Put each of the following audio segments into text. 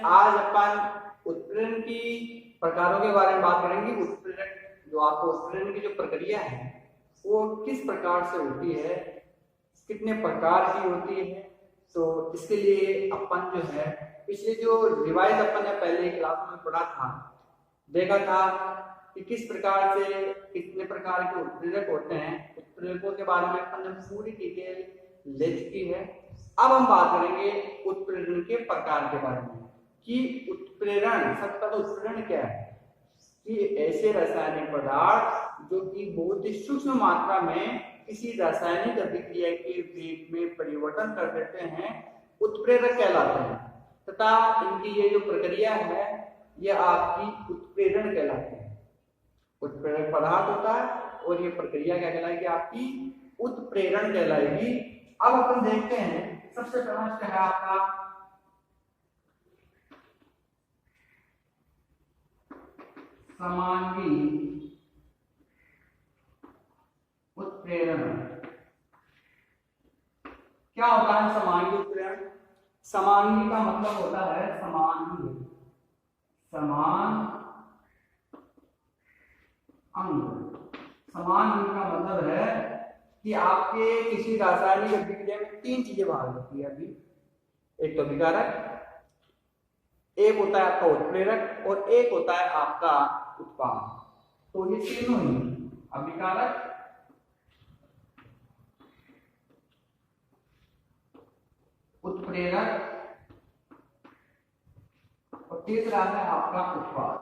आज अपन उत्प्रेरण की प्रकारों के बारे में बात करेंगे। उत्प्रेरक जो आपको उत्प्रेरण की जो प्रक्रिया है वो किस प्रकार से होती है, कितने प्रकार की होती है। तो इसके लिए अपन जो है पिछले जो रिवाइज अपन ने पहले क्लास में पढ़ा था, देखा था कि किस प्रकार से कितने प्रकार के उत्प्रेरक होते हैं। उत्प्रेरकों के बारे में अपन ने पूरी डिटेल ले चुकी है। अब हम बात करेंगे उत्प्रेरण के प्रकार के बारे में कि उत्प्रेरण, सबका तो उत्प्रेरण क्या है कि ऐसे रासायनिक पदार्थ जो कि बहुत ही सूक्ष्म मात्रा में किसी रासायनिक अभिक्रिया के वेग में परिवर्तन कर देते हैं, उत्प्रेरक कहलाते हैं। तथा इनकी ये जो प्रक्रिया है यह आपकी उत्प्रेरण कहलाती है। उत्प्रेरक पदार्थ होता है और ये प्रक्रिया क्या कहलाएगी, आपकी उत्प्रेरण कहलाएगी। अब अपन देखते हैं सबसे पहला क्या है आपका समांगी उत्प्रेरण। क्या होता है समांगी उत्प्रेरण? समांगी का मतलब होता है समांगी, समान अंग। समान अंग का मतलब है कि आपके किसी रासायनिक अभिक्रिया में तीन चीजें बाहर होती है। अभी एक तो अभिकारक, एक होता है आपका उत्प्रेरक और एक होता है आपका उत्पाद। तो ये तीनों ही अभिकारक, उत्प्रेरक और तीसरा है आपका उत्पाद।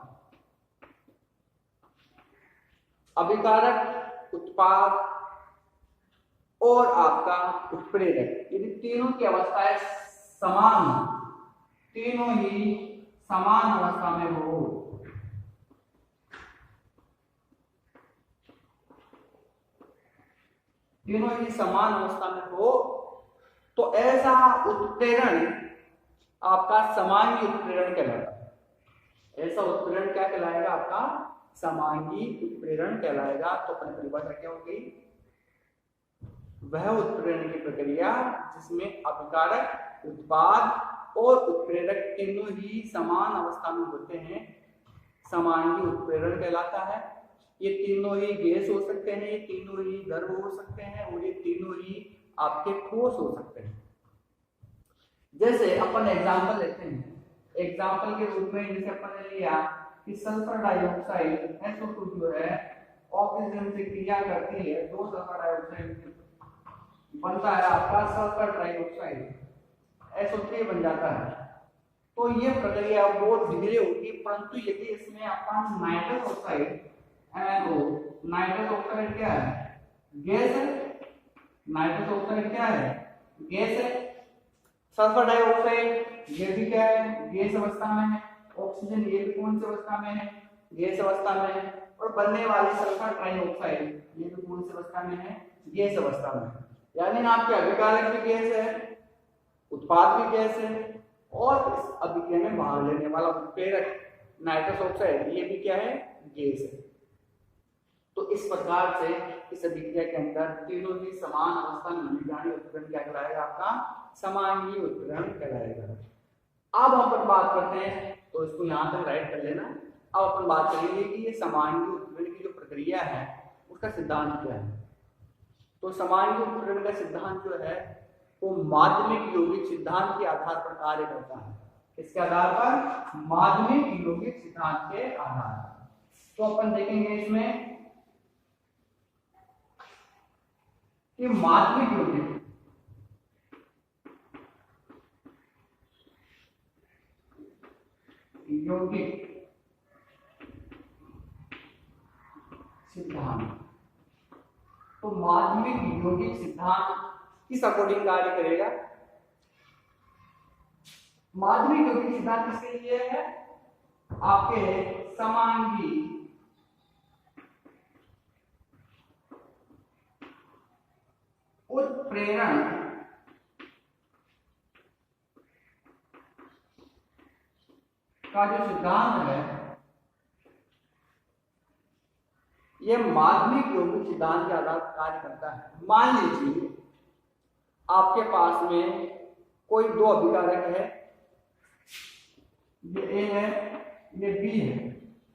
अभिकारक, उत्पाद और आपका उत्प्रेरक, यदि तीनों की अवस्थाएं समान, तीनों ही समान अवस्था में हो, तीनों ही समान अवस्था में हो तो ऐसा उत्प्रेरण आपका समांगी उत्प्रेरण कहलाता है। ऐसा उत्प्रेरण क्या कहलाएगा? आपका समांगी उत्प्रेरण कहलाएगा। तो अपने परिभाषा क्या होगी? वह उत्प्रेरण की प्रक्रिया जिसमें अभिकारक, उत्पाद और उत्प्रेरक तीनों ही समान अवस्था में होते हैं, समांगी उत्प्रेरण कहलाता है। ये तीनों ही गैस हो सकते हैं, ये तीनों ही द्रव हो सकते हैं और ये तीनों ही आपके ठोस हो सकते हैं। जैसे अपन एग्जांपल लेते हैं, एग्जांपल के रूप में जैसे अपन ने लिया कि सल्फर डाइऑक्साइड SO2 जो है ऑक्सीजन से क्रिया करती है, दो सल्फर डाइऑक्साइड बनता है आपका सल्फर डाइऑक्साइड, SO3 बन जाता है। तो ये प्रक्रिया बहुत धीरे होगी, परंतु यदि इसमें अपन nitrous oxide NO, nitrous oxide क्या है? गैस है। नाइट्रस ऑक्साइड क्या है? गैस है। सल्फर डाइऑक्साइड ये भी क्या है? गैस अवस्था में है। ऑक्सीजन ये भी कौन सी अवस्था में है? गैस अवस्था में है। और बनने वाली सल्फर डाइऑक्साइड ये भी कौन सी अवस्था में है? गैस अवस्था में है। यानी आपके अभिकारक भी गैस है, उत्पाद भी गैस है और इस अभिक्रिया में भाग लेने वाला उत्प्रेरक नाइट्रस ऑक्साइड ये भी क्या है? गैस है। तो इस प्रकार से इस अभिक्रिया के अंदर तीनों ही समान अवस्था में मिल जाने उत्प्रेरण क्या कहलाएगा? आपका समांगी उत्प्रेरण कहलाएगा। अब अपन बात करते हैं, तो इसको यहाँ तक राइट कर लेना। अब अपन बात करेंगे कि ये समांगी उत्प्रेरण की जो प्रक्रिया है उसका सिद्धांत क्या है। तो समांगी उत्प्रेरण का सिद्धांत जो है वो माध्यमिक यौगिक सिद्धांत के आधार पर कार्य करता है। इसके आधार पर माध्यमिक यौगिक सिद्धांत के आधार पर। तो अपन देखेंगे इसमें कि माध्यमिक यौगिक सिद्धांत, तो माध्यमिक यौगिक सिद्धांत किस अकॉर्डिंग कार्य करेगा? माध्यमिक यौगिक सिद्धांत किसके लिए है? आपके समांगी उत्प्रेरण का जो सिद्धांत है यह माध्यमिक यौगिक सिद्धांत के आधार पर कार्य करता है। मान लीजिए आपके पास में कोई दो अभिकारक है, ये ए है, ये बी है,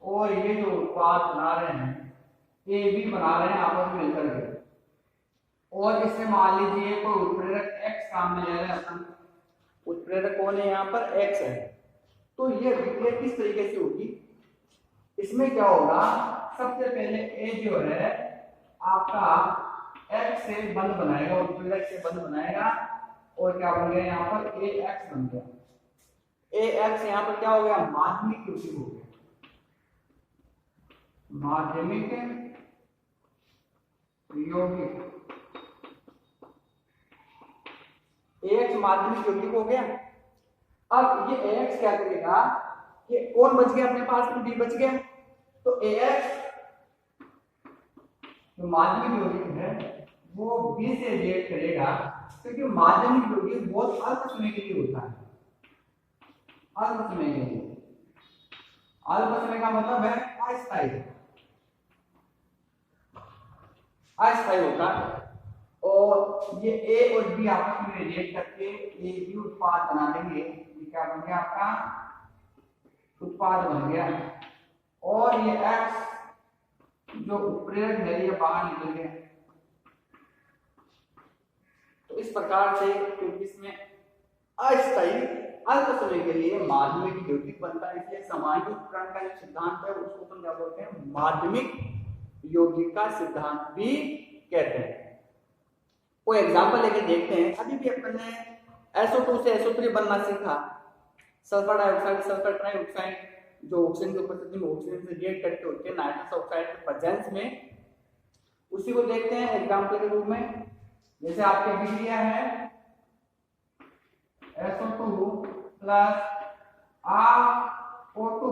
और ये जो उत्पाद बना रहे हैं ए बी बना रहे हैं आपस में मिलकर के, और इसमें मान लीजिए कोई उत्प्रेरक x काम में ले रहे हैं अपन, उत्प्रेरक कौन है यहाँ पर x है, तो ये अभिक्रिया किस तरीके से होगी, इसमें क्या होगा, सबसे पहले a जो है आपका x से बंध बनाएगा, उत्प्रेरक से बंध बनाएगा, और क्या बन गया यहाँ पर ax बन गया, ax यहाँ पर क्या हो गया, माध्यमिक यौगिक हो गया, माध्यमिक यौगिक, AX माध्यमिक यौगिक हो गया। अब ये AX क्या करेगा, ये कौन बच गया अपने पास में, B बच गया, तो AX जो माध्यमिक यौगिक है वो B से रिएक्ट करेगा, क्योंकि माध्यमिक यौगिक बहुत अल्प समय के लिए होता है, अल्प समय के लिए, अल्प समय का मतलब है अस्थायी, अस्थायी होता है, और ये A और B आपस में रिएक्ट करके ए बी उत्पाद बना देंगे, ये क्या बन गया आपका उत्पाद बन गया, और ये X जो उत्प्रेरक है ये बाहर निकल गया। तो इस प्रकार से क्योंकि इसमें अस्थायी अल्प समय के लिए माध्यमिक यौगिक बनता है, इसलिए सामान्य उत्प्रेरण का जो सिद्धांत है उसको अपन क्या बोलते हैं, माध्यमिक यौगिक का सिद्धांत भी कहते हैं। कोई एग्जांपल लेके देखते हैं, अभी भी अपन ने SO2 से SO3 बनना सीखा, सल्फर डाइऑक्साइड, सल्फर ट्राइऑक्साइड जो ऑक्सीजन की उपस्थिति में ऑक्सीजन से रिएक्ट करके होते हैं नाइट्रस ऑक्साइड के प्रेजेंस में, उसी को देखते हैं एग्जांपल के रूप में। जैसे आपके अभिक्रिया है SO2 प्लस RO2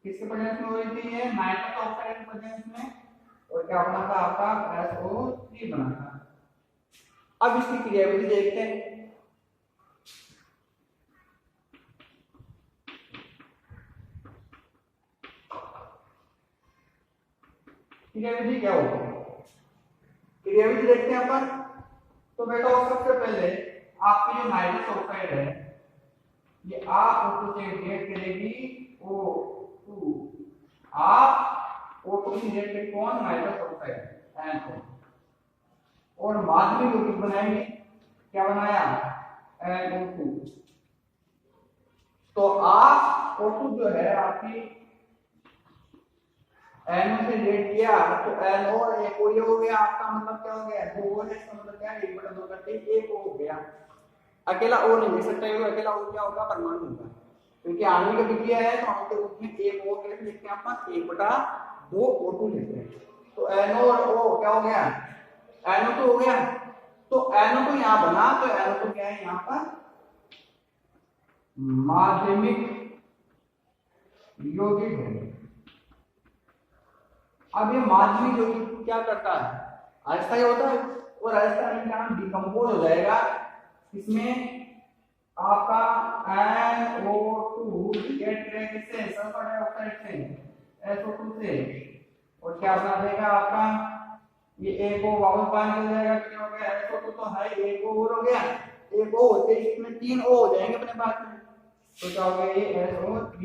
किसके प्रेजेंस में हो रही थी, ये नाइट्रस ऑक्साइड के प्रेजेंस में, और क्या बना था आपका SO3 बना था। अब इसकी क्रियाविधि देखते हैं। क्रियाविधि क्या होगी, क्रियाविधि देखते हैं अपन। तो बेटा सबसे पहले आपकी जो नाइट्रस ऑक्साइड है ये O2 से रिएक्ट करेगी, O2 O2 से रिएक्ट करेगी कौन, नाइट्रस ऑक्साइड NO, और माध्यमिक यौगिक बनाएंगे, क्या बनाया NO2। तो O2 जो है आपकी NO से रिएक्ट किया तो NO और एक ये हो गया आपका, मतलब क्या हो गया, दो है, इसका मतलब क्या है 1/2 करके एक हो गया, अकेला O नहीं ले सकता, ये अकेला O क्या होगा, परमाणु होगा, क्योंकि आणविक अभिक्रिया है तो अणु के रूप में एक O कैसे लिखते हैं अपन, 1/2 O2 लिखते हैं। तो NO और O क्या हो गया, NO2 हो गया, तो NO2 यहाँ बना, तो NO2 क्या है यहाँ पर माध्यमिक यौगिक है। अब ये माध्यमिक यौगिक क्या करता है, अस्थायी होता है, और अस्थायी का नाम डिकम्पोज हो जाएगा, इसमें आपका NO2 रिएक्ट करेगा किससे, सल्फर डाइऑक्साइड से, SO2 से, और क्या बना देगा आपका, ये एक O वापस बाहर निकल जाएगा, क्या हो गया SO2 तो है, एक O और हो गया, एक O होते ही इसमें 3 O हो जाएंगे अपने पास में, तो क्या हो गया ये SO3,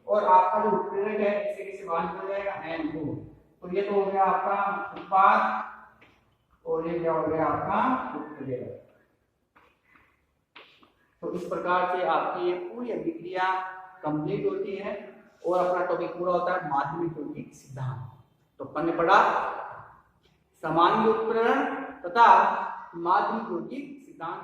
और आपका जो उत्प्रेरक है इससे किसी बाहर निकल जाएगा NO, तो ये तो हो गया आपका उत्पाद, और ये क्या हो गया आपका उत्प्रेरक। तो इस प्रकार से आपकी ये पूरी अभिक्रिया कंप्लीट होती है, और अपना टॉपिक पूरा होता है माध्यमिक यौगिक सिद्धांत। तो अपन ने पढ़ा सामान्य उत्प्रेरण तथा माध्यमिक यौगिक सिद्धांत।